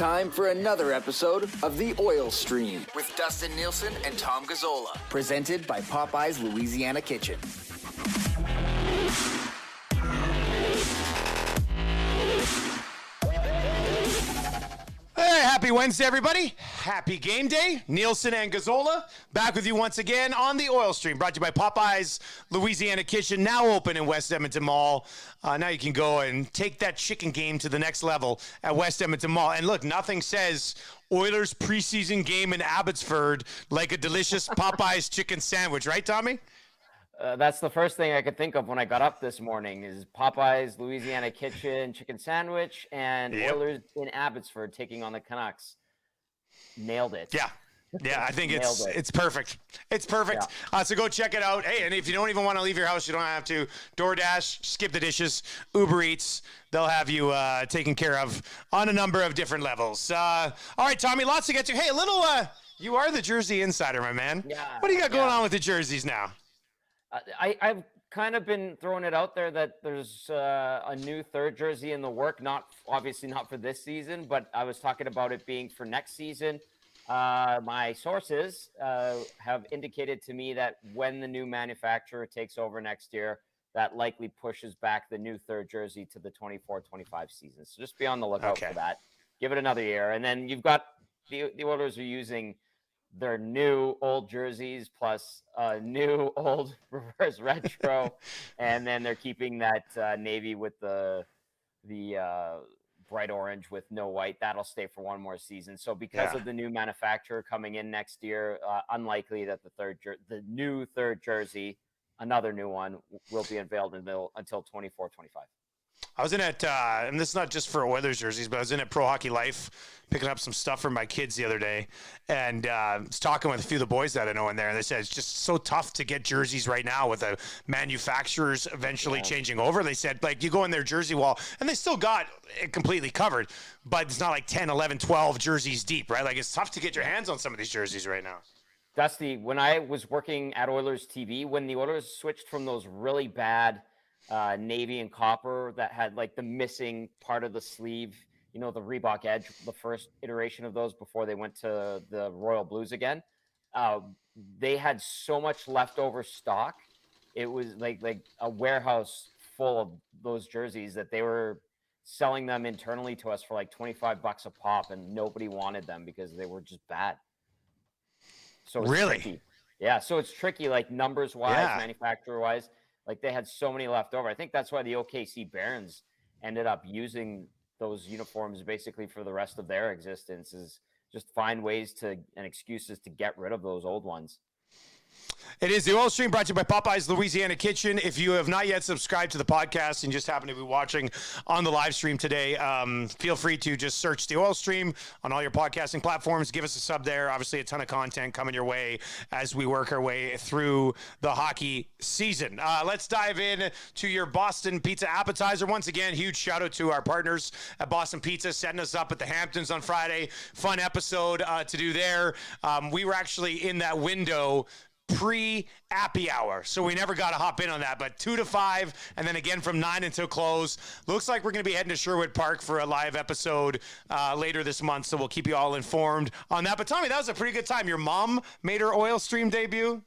time for another episode of The Oil Stream with Dustin Nielsen and Tom Gazzola, presented by Popeye's Louisiana Kitchen. Hey, happy Wednesday, everybody. Happy game day. Nielsen and Gazzola back with you once again on the Oil Stream, brought to you by Popeye's Louisiana Kitchen, now open in West Edmonton Mall. Now you can go and take that chicken game to the next level at West Edmonton Mall. And look, nothing says Oilers preseason game in Abbotsford like a delicious Popeye's chicken sandwich, right, Tommy? That's the first thing I could think of when I got up this morning is Popeye's Louisiana Kitchen chicken sandwich and Oilers in Abbotsford taking on the Canucks. Nailed it. Yeah, I think it's perfect. It's perfect. Yeah. So go check it out. Hey, and if you don't even want to leave your house, you don't have to. DoorDash, skip the dishes, Uber Eats. They'll have you taken care of on a number of different levels. All right, Tommy, lots to get to. Hey, a little, you are the Jersey insider, my man. Yeah. What do you got going on with the jerseys now? I've kind of been throwing it out there that there's a new third jersey in the work, obviously not for this season, but I was talking about it being for next season. My sources have indicated to me that when the new manufacturer takes over next year, that likely pushes back the new third jersey to the 24-25 season. So just be on the lookout for that. Give it another year. And then you've got the Oilers are using their new old jerseys plus new old reverse retro, and then they're keeping that navy with the bright orange with no white. That'll stay for one more season. So because of the new manufacturer coming in next year, unlikely that the new third jersey, another new one, will be unveiled until 24-25. I was in at, and this is not just for Oilers jerseys, but I was in at Pro Hockey Life picking up some stuff for my kids the other day, and was talking with a few of the boys that I know in there, and they said it's just so tough to get jerseys right now with the manufacturers eventually changing over. They said, like, you go in their jersey wall, and they still got it completely covered, but it's not like 10, 11, 12 jerseys deep, right? Like, it's tough to get your hands on some of these jerseys right now. Dusty, when I was working at Oilers TV, when the Oilers switched from those really bad navy and copper that had like the missing part of the sleeve, the Reebok Edge, the first iteration of those before they went to the Royal Blues again, they had so much leftover stock. It was like a warehouse full of those jerseys that they were selling them internally to us for like $25 a pop, and nobody wanted them because they were just bad. So it's tricky. Yeah, so it's tricky, like numbers wise, manufacturer wise. Like they had so many left over. I think that's why the OKC Barons ended up using those uniforms basically for the rest of their existence, is just find ways and excuses to get rid of those old ones. It is the Oil Stream, brought to you by Popeye's Louisiana Kitchen. If you have not yet subscribed to the podcast and just happen to be watching on the live stream today, feel free to just search the Oil Stream on all your podcasting platforms. Give us a sub there. Obviously, a ton of content coming your way as we work our way through the hockey season. Let's dive in to your Boston Pizza Appetizer. Once again, huge shout out to our partners at Boston Pizza, setting us up at the Hamptons on Friday. Fun episode to do there. We were actually in that window pre-appy hour, so we never got to hop in on that, but 2 to 5, and then again from 9 until close. Looks like we're going to be heading to Sherwood Park for a live episode later this month, so we'll keep you all informed on that. But Tommy, that was a pretty good time. Your mom made her Oil Stream debut.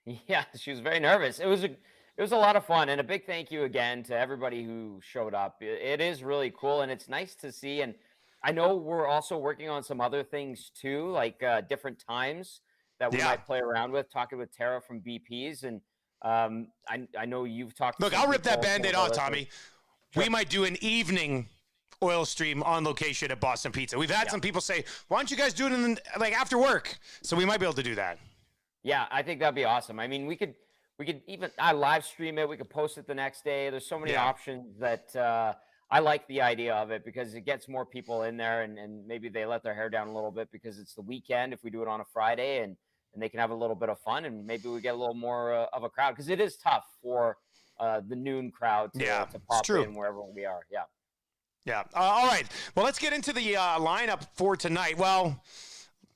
Yeah, she was very nervous. It was a lot of fun, and a big thank you again to everybody who showed up. It is really cool, and it's nice to see, and I know we're also working on some other things too, like different times that we might play around with, talking with Tara from BPs. And I know you've talked. Look, I'll rip that Band-Aid off, Tommy. Sure. We might do an evening Oil Stream on location at Boston Pizza. We've had some people say, why don't you guys do it after work? So we might be able to do that. Yeah, I think that'd be awesome. I mean, we could even live stream it. We could post it the next day. There's so many options that I like the idea of it, because it gets more people in there, and maybe they let their hair down a little bit because it's the weekend if we do it on a Friday, and they can have a little bit of fun, and maybe we get a little more of a crowd, because it is tough for the noon crowd to pop in wherever we are. Yeah. All right. Well, let's get into the lineup for tonight. Well,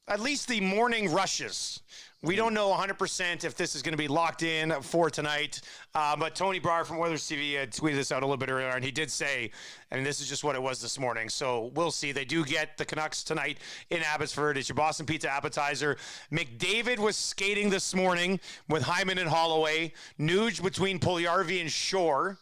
at least the morning rushes We don't know 100% if this is going to be locked in for tonight, but Tony Brar from Oilers TV had tweeted this out a little bit earlier, and he did say, and this is just what it was this morning, so we'll see. They do get the Canucks tonight in Abbotsford. It's your Boston Pizza appetizer. McDavid was skating this morning with Hyman and Holloway. Nuge between Puljujarvi and Shore.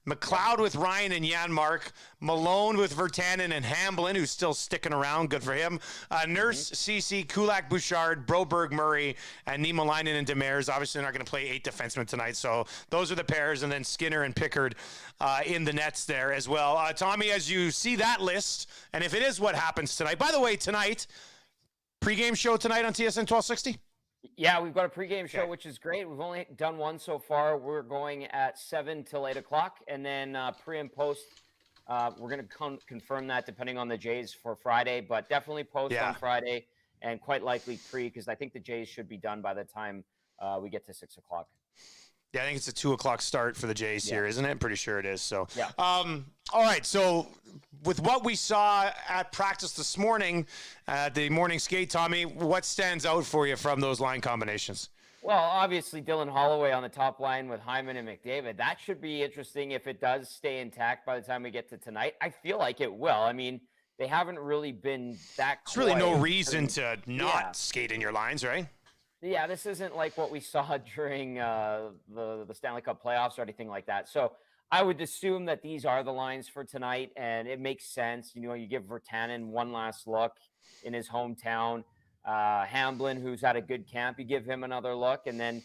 McLeod with Ryan and Janmark. Malone with Virtanen and Hamblin, who's still sticking around. Good for him. Nurse, Ceci, Kulak, Bouchard, Broberg, Murray, and Niemelainen and Demers. Obviously, they're not going to play 8 defensemen tonight, so those are the pairs. And then Skinner and Pickard in the nets there as well. Tommy, as you see that list, and if it is what happens tonight. By the way, tonight, pregame show tonight on TSN 1260? Yeah, we've got a pregame show, which is great. We've only done one so far. We're going at 7 till 8 o'clock, and then pre and post, we're going to confirm that depending on the Jays for Friday, but definitely post on Friday, and quite likely pre, because I think the Jays should be done by the time we get to 6 o'clock. Yeah, I think it's a 2 o'clock start for the Jays here, isn't it? I'm pretty sure it is. So, yeah. All right. So, with what we saw at practice this morning, the morning skate, Tommy, what stands out for you from those line combinations? Well, obviously, Dylan Holloway on the top line with Hyman and McDavid. That should be interesting if it does stay intact by the time we get to tonight. I feel like it will. I mean, they haven't really been that There's really no reason to not skate in your lines, right? Yeah, this isn't like what we saw during the Stanley Cup playoffs or anything like that. So I would assume that these are the lines for tonight, and it makes sense. You know, you give Virtanen one last look in his hometown. Hamblin, who's had a good camp, you give him another look, and then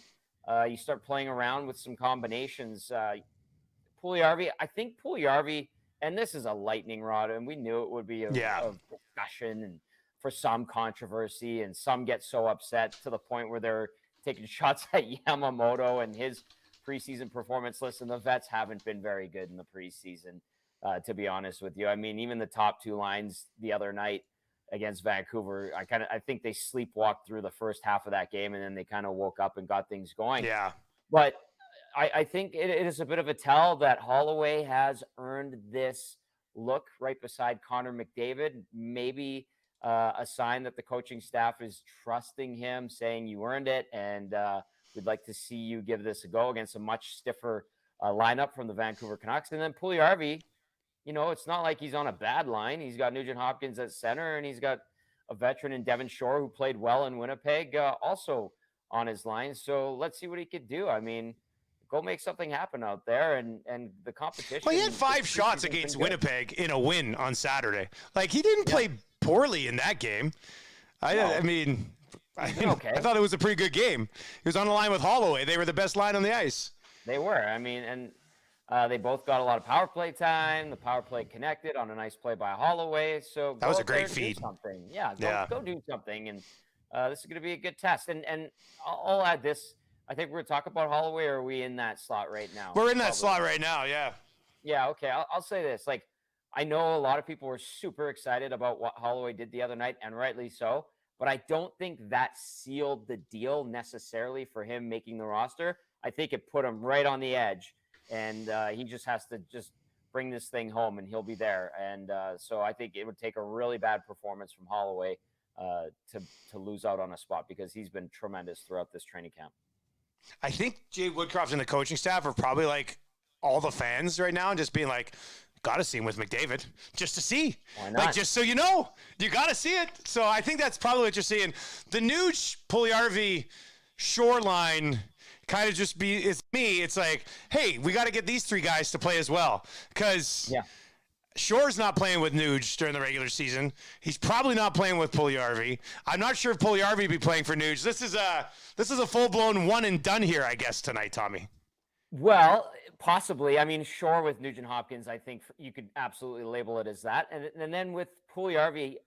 you start playing around with some combinations. Puljujarvi, I think Puljujarvi, and this is a lightning rod, and we knew it would be a discussion and for some controversy, and some get so upset to the point where they're taking shots at Yamamoto and his preseason performance. Listen, the vets haven't been very good in the preseason, to be honest with you. I mean, even the top 2 lines the other night against Vancouver, I think they sleepwalked through the first half of that game, and then they kind of woke up and got things going. Yeah. But I think it is a bit of a tell that Holloway has earned this look right beside Conor McDavid. Maybe a sign that the coaching staff is trusting him, saying you earned it, and we'd like to see you give this a go against a much stiffer lineup from the Vancouver Canucks. And then Puljujarvi, you know, it's not like he's on a bad line. He's got Nugent Hopkins at center, and he's got a veteran in Devon Shore who played well in Winnipeg also on his line. So let's see what he could do. I mean, go make something happen out there, and the competition. Well, he had 5 shots against Winnipeg in a win on Saturday. Like, he didn't play poorly in that game. I thought it was a pretty good game. He was on the line with Holloway. They were the best line on the ice. They were. I mean, and they both got a lot of power play time. The power play connected on a nice play by Holloway. So that was a great feed. Something. Go do something. And this is going to be a good test. And I'll add this. I think we're going to talk about Holloway, or are we in that slot right now? We're in that slot right now, yeah. Yeah, okay. I'll say this. Like, I know a lot of people were super excited about what Holloway did the other night, and rightly so, but I don't think that sealed the deal necessarily for him making the roster. I think it put him right on the edge, and he just has to just bring this thing home, and he'll be there. And so I think it would take a really bad performance from Holloway to lose out on a spot, because he's been tremendous throughout this training camp. I think Jay Woodcroft and the coaching staff are probably like all the fans right now and just being like, got to see him with McDavid just to see. Why not? Like, just so you know, you got to see it. So I think that's probably what you're seeing. The Nuge Puljujarvi shoreline kind of just it's like, hey, we got to get these 3 guys to play as well, because Shore's not playing with Nuge during the regular season. He's probably not playing with Puljujarvi. I'm not sure if Puljujarvi will be playing for Nuge. This is a full-blown one and done here, I guess, tonight, Tommy. Well, possibly. I mean, Shore with Nugent Hopkins, I think you could absolutely label it as that. And then with Puljujarvi,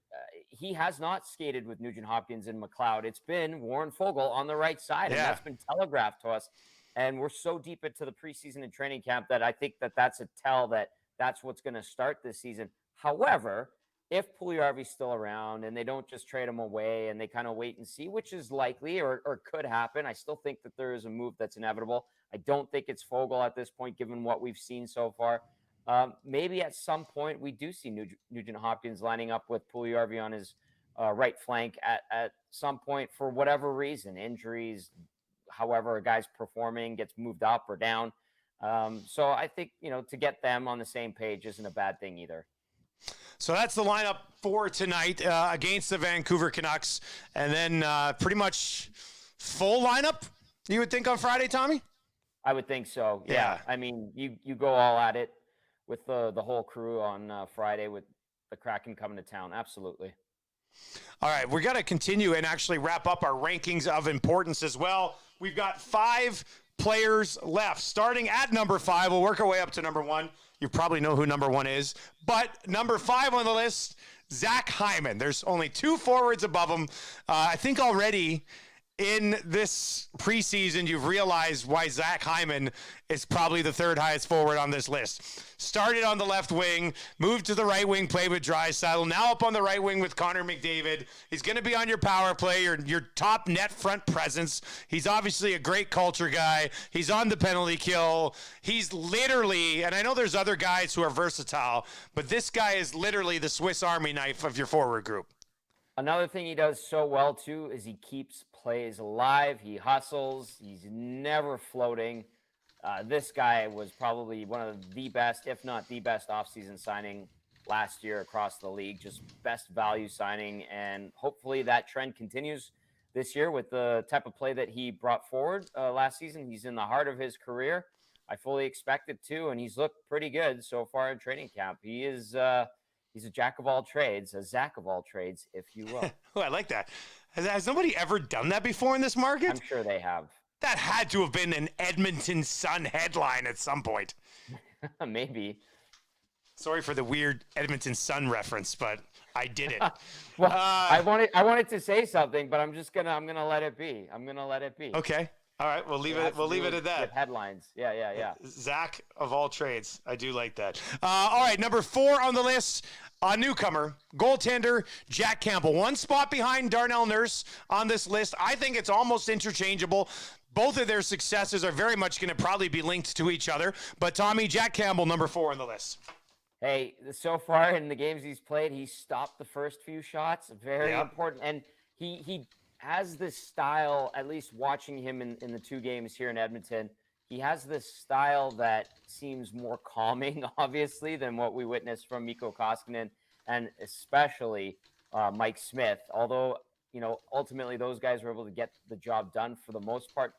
he has not skated with Nugent Hopkins and McLeod. It's been Warren Foegele on the right side, and that's been telegraphed to us. And we're so deep into the preseason and training camp that I think that that's a tell that that's what's going to start this season. However, if Puljujarvi's still around and they don't just trade him away and they kind of wait and see, which is likely or could happen, I still think that there is a move that's inevitable. I don't think it's Foegele at this point, given what we've seen so far. Maybe at some point we do see Nugent Hopkins lining up with Puljujarvi right flank at some point for whatever reason, injuries, however a guy's performing, gets moved up or down. So I think, to get them on the same page isn't a bad thing either. So that's the lineup for tonight against the Vancouver Canucks. And then pretty much full lineup, you would think, on Friday, Tommy? I would think so. Yeah. I mean, you go all at it with the whole crew on Friday with the Kraken coming to town. Absolutely. All right, we're going to continue and actually wrap up our rankings of importance as well. We've got 5 players left. Starting at number 5, we'll work our way up to number 1. You probably know who number 1 is. But number 5 on the list, Zach Hyman. There's only 2 forwards above him. I think already in this preseason, you've realized why Zach Hyman is probably the 3rd highest forward on this list. Started on the left wing, moved to the right wing, played with Draisaitl, now up on the right wing with Conor McDavid. He's going to be on your power play, your top net front presence. He's obviously a great culture guy. He's on the penalty kill. He's literally, and I know there's other guys who are versatile, but this guy is literally the Swiss Army knife of your forward group. Another thing he does so well, too, is he keeps plays alive. He hustles. He's never floating. This guy was probably one of the best, if not the best, offseason signing last year across the league. Just best value signing, and hopefully that trend continues this year with the type of play that he brought forward last season. He's in the heart of his career. I fully expect it to, and he's looked pretty good so far in training camp. He is he's a jack of all trades, a Zach of all trades, if you will. Oh, I like that. Has nobody ever done that before in this market? I'm sure they have. That had to have been an Edmonton Sun headline at some point. Maybe. Sorry for the weird Edmonton Sun reference, but I did it. Well, I wanted to say something, but I'm gonna let it be. I'm gonna let it be. Okay. All right, we'll leave it at that. With headlines. Yeah. Zach of all trades. I do like that. All right, number 4 on the list, a newcomer, goaltender, Jack Campbell. 1 spot behind Darnell Nurse on this list. I think it's almost interchangeable. Both of their successes are very much going to probably be linked to each other. But Tommy, Jack Campbell, number 4 on the list. Hey, so far in the games he's played, he stopped the first few shots. Very important. And he has this style, at least watching him in the 2 games here in Edmonton, he has this style that seems more calming, obviously, than what we witnessed from Mikko Koskinen and especially Mike Smith. Although, ultimately those guys were able to get the job done for the most part.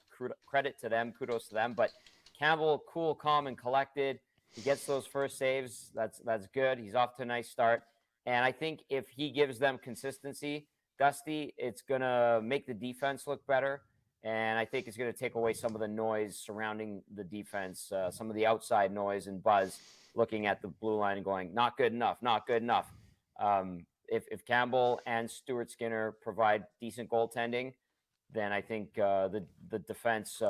Credit to them, kudos to them. But Campbell, cool, calm, and collected. He gets those first saves. That's good. He's off to a nice start. And I think if he gives them consistency, Dusty, it's going to make the defense look better. And I think it's going to take away some of the noise surrounding the defense, some of the outside noise and buzz looking at the blue line and going, not good enough, not good enough. If Campbell and Stuart Skinner provide decent goaltending, then I think the defense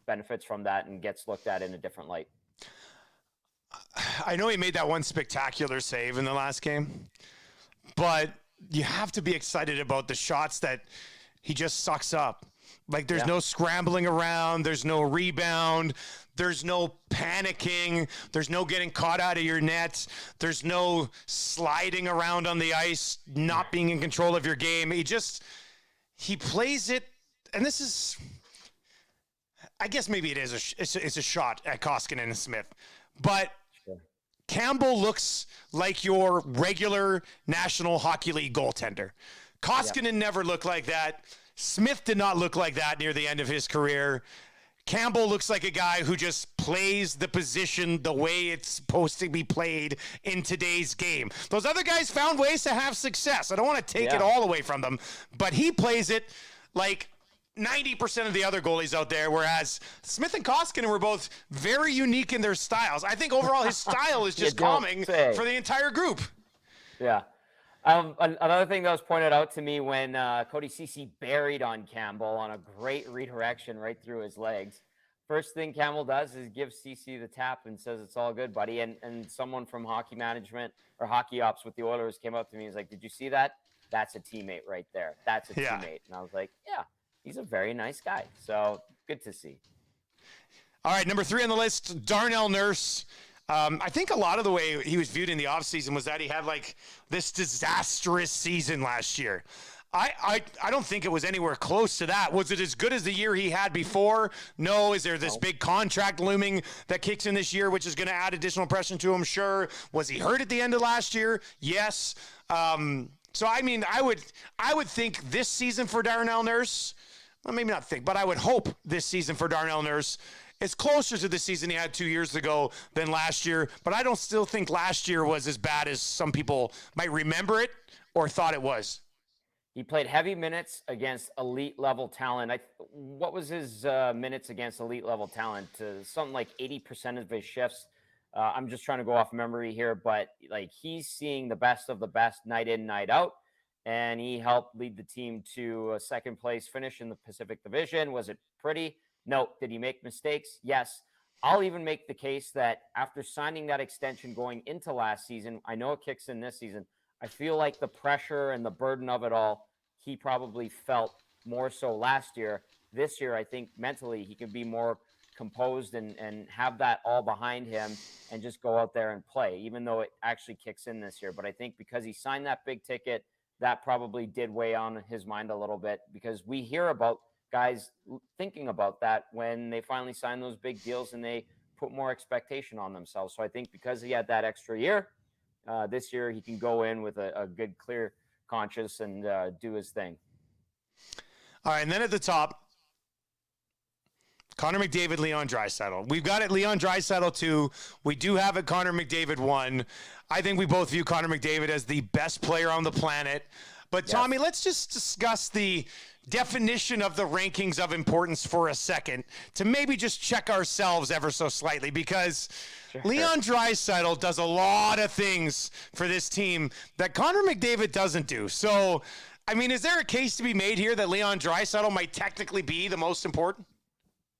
benefits from that and gets looked at in a different light. I know he made that one spectacular save in the last game, but you have to be excited about the shots that he just sucks up. Like there's no scrambling around. There's no rebound. There's no panicking. There's no getting caught out of your net. There's no sliding around on the ice, not being in control of your game. He plays it. And this is, I guess maybe it is it's a shot at Koskinen and Smith, but Campbell looks like your regular National Hockey League goaltender. Koskinen never looked like that. Smith did not look like that near the end of his career. Campbell looks like a guy who just plays the position the way it's supposed to be played in today's game. Those other guys found ways to have success. I don't want to take it all away from them, but he plays it like 90% of the other goalies out there, whereas Smith and Koskinen were both very unique in their styles. I think overall his style is just calming for the entire group. Yeah. Another thing that was pointed out to me when Cody Ceci buried on Campbell on a great redirection right through his legs. First thing Campbell does is give Ceci the tap and says, "It's all good, buddy." And someone from hockey management or hockey ops with the Oilers came up to me and was like, "Did you see that? That's a teammate right there. That's a teammate." And I was like, yeah. He's a very nice guy. So good to see. All right, number 3 on the list, Darnell Nurse. I think a lot of the way he was viewed in the offseason was that he had like this disastrous season last year. I don't think it was anywhere close to that. Was it as good as the year he had before? No. Is there this big contract looming that kicks in this year, which is going to add additional pressure to him? Sure. Was he hurt at the end of last year? Yes. So, I mean, I would think this season for Darnell Nurse, well, maybe not think, but I would hope this season for Darnell Nurse is closer to the season he had 2 years ago than last year. But I don't still think last year was as bad as some people might remember it or thought it was. He played heavy minutes against elite level talent. What was his minutes against elite level talent? Something like 80% of his shifts. I'm just trying to go off memory here, but like he's seeing the best of the best night in, night out. And he helped lead the team to a second place finish in the Pacific Division. Was it pretty? No. Did he make mistakes? Yes. I'll even make the case that after signing that extension going into last season, I know it kicks in this season, I feel like the pressure and the burden of it all, he probably felt more so last year. This year, I think mentally he can be more composed and have that all behind him and just go out there and play, even though it actually kicks in this year. But I think because he signed that big ticket, that probably did weigh on his mind a little bit, because we hear about guys thinking about that when they finally sign those big deals and they put more expectation on themselves. So I think because he had that extra year, this year he can go in with a good, clear conscience and do his thing. All right, and then at the top, Conor McDavid, Leon Draisaitl. We've got it, Leon Draisaitl 2. We do have it, Conor McDavid 1. I think we both view Conor McDavid as the best player on the planet. But, Tommy, let's just discuss the definition of the rankings of importance for a second to maybe just check ourselves ever so slightly, because Leon Draisaitl does a lot of things for this team that Conor McDavid doesn't do. So, I mean, is there a case to be made here that Leon Draisaitl might technically be the most important?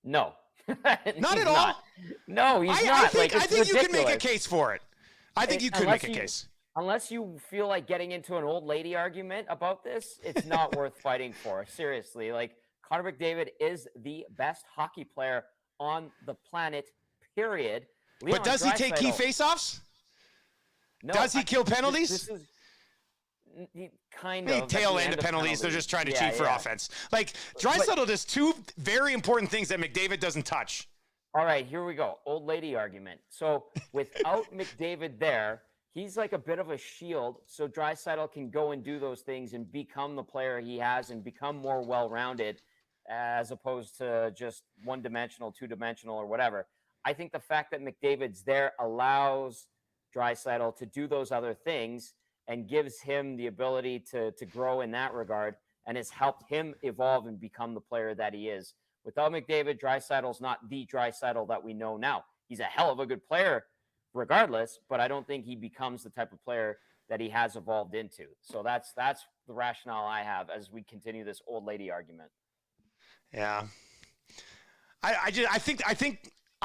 No. Not at all? No, he's not. I think you can make a case for it. I think you could make a case. Unless you feel like getting into an old lady argument about this, it's not worth fighting for. Seriously, like Conor McDavid is the best hockey player on the planet, period. But does he take key faceoffs? No. Does he kill penalties? This is kind of tail end of penalties. They're just trying to cheat for offense. Like Draisaitl does two very important things that McDavid doesn't touch. All right, here we go. Old lady argument. So without McDavid there, he's like a bit of a shield, so Draisaitl can go and do those things and become the player he has and become more well-rounded, as opposed to just one-dimensional, two-dimensional, or whatever. I think the fact that McDavid's there allows Draisaitl to do those other things and gives him the ability to grow in that regard, and has helped him evolve and become the player that he is. Without McDavid, Draisaitl's not the Draisaitl that we know now. He's a hell of a good player regardless, but I don't think he becomes the type of player that he has evolved into. So that's the rationale I have as we continue this old lady argument. Yeah. I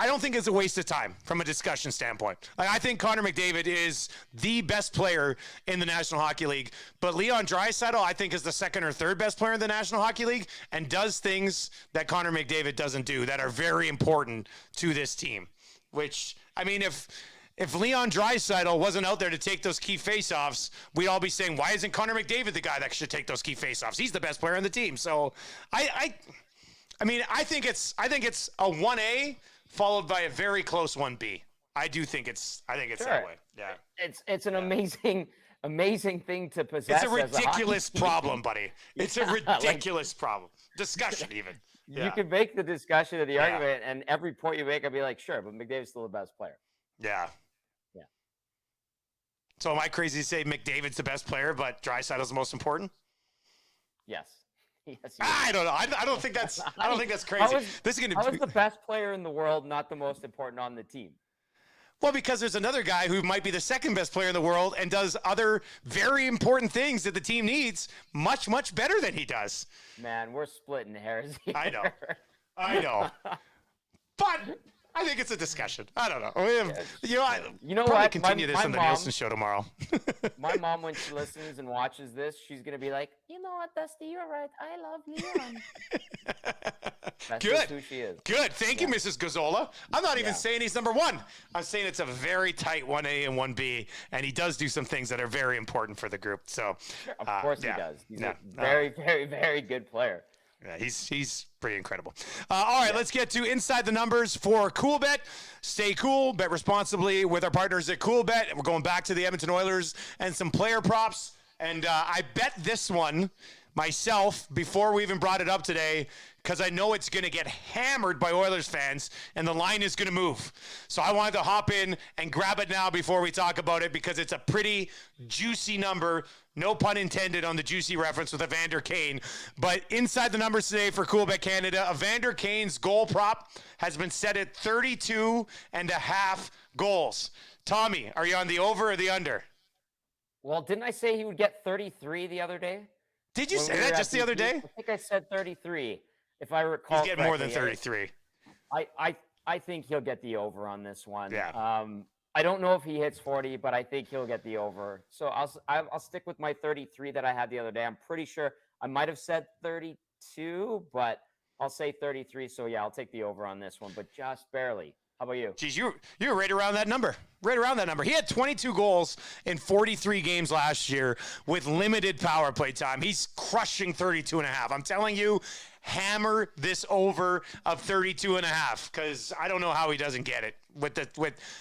don't think it's a waste of time from a discussion standpoint. I think Conor McDavid is the best player in the National Hockey League, but Leon Draisaitl, I think, is the second or third best player in the National Hockey League and does things that Conor McDavid doesn't do that are very important to this team. Which, I mean, if Leon Draisaitl wasn't out there to take those key faceoffs, we'd all be saying, why isn't Conor McDavid the guy that should take those key faceoffs? He's the best player on the team. So I think it's a 1A followed by a very close 1B. I think it's that way. Yeah. It's an amazing thing to possess. It's a ridiculous problem, buddy. It's a ridiculous problem. Discussion even. Yeah. You can make the discussion of the argument, and every point you make, I'll be like, sure, but McDavid's still the best player. Yeah. Yeah. So am I crazy to say McDavid's the best player, but Draisaitl's the most important? Yes. Yes. I don't know. I don't think that's crazy. How is the best player in the world not the most important on the team? Well, because there's another guy who might be the second best player in the world and does other very important things that the team needs much, much better than he does. Man, we're splitting hairs here. I know. But I think it's a discussion. I don't know. You know probably what? Continue this on the Nielsen show tomorrow. My mom, when she listens and watches this, she's going to be like, you know what, Dusty, you're right. I love Leon. That's Good. just who she is. Good. Thank you, Mrs. Gazzola. I'm not even saying he's number one. I'm saying it's a very tight 1A and 1B, and he does do some things that are very important for the group. So, Of course he does. He's a very, very, very good player. Yeah, he's pretty incredible. All right, let's get to inside the numbers for CoolBet. Stay cool, bet responsibly with our partners at CoolBet. We're going back to the Edmonton Oilers and some player props. And I bet this one myself before we even brought it up today because I know it's going to get hammered by Oilers fans and the line is going to move. So I wanted to hop in and grab it now before we talk about it because it's a pretty juicy number. No pun intended on the juicy reference with Evander Kane. But inside the numbers today for CoolBet Canada, Evander Kane's goal prop has been set at 32.5 goals. Tommy, are you on the over or the under? Well, didn't I say he would get 33 the other day? Did you say that just the other day? I think I said 33, if I recall. He's getting more than 33. I think he'll get the over on this one. Yeah. I don't know if he hits 40, but I think he'll get the over. So I'll stick with my 33 that I had the other day. I'm pretty sure I might have said 32, but I'll say 33. So yeah, I'll take the over on this one, but just barely. How about you? Geez, you're right around that number. Right around that number. He had 22 goals in 43 games last year with limited power play time. He's crushing 32.5. I'm telling you, hammer this over of 32.5 because I don't know how he doesn't get it. With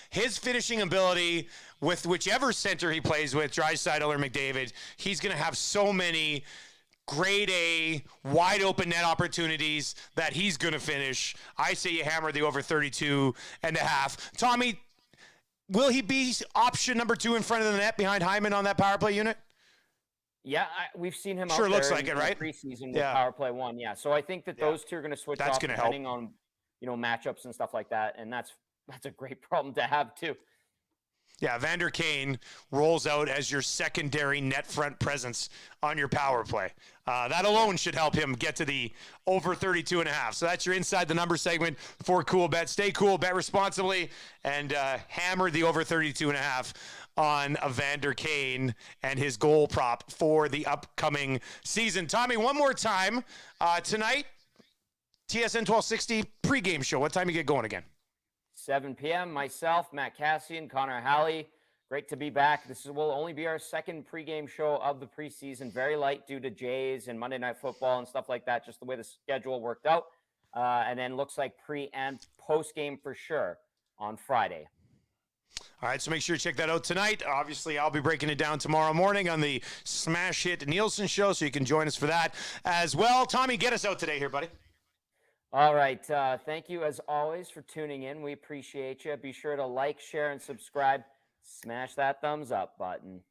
his finishing ability, with whichever center he plays with, Draisaitl or McDavid, he's going to have so many grade A, wide open net opportunities that he's going to finish. I say you hammer the over 32.5. Tommy, will he be option number 2 in front of the net behind Hyman on that power play unit? Yeah, we've seen him sure out looks there like in it, right? Preseason with power play 1. Yeah, so I think that those two are going to switch That's off gonna depending on matchups and stuff like that, and that's a great problem to have too. Yeah, Evander Kane rolls out as your secondary net front presence on your power play. That alone should help him get to the over 32.5. So that's your Inside the Number segment for CoolBet. Stay cool, bet responsibly, and hammer the over 32.5 on Evander Kane and his goal prop for the upcoming season. Tommy, one more time. Tonight, TSN 1260 pregame show. What time you get going again? 7 p.m. Myself, Matt Cassian, Connor Halley. Great to be back. This will only be our second pregame show of the preseason. Very light due to Jays and Monday Night Football and stuff like that, just the way the schedule worked out. And then looks like pre and post game for sure on Friday. All right, so make sure you check that out tonight. Obviously, I'll be breaking it down tomorrow morning on the Smash Hit Nielsen show, so you can join us for that as well. Tommy, get us out today here, buddy. All right. Thank you, as always, for tuning in. We appreciate you. Be sure to like, share, and subscribe. Smash that thumbs up button.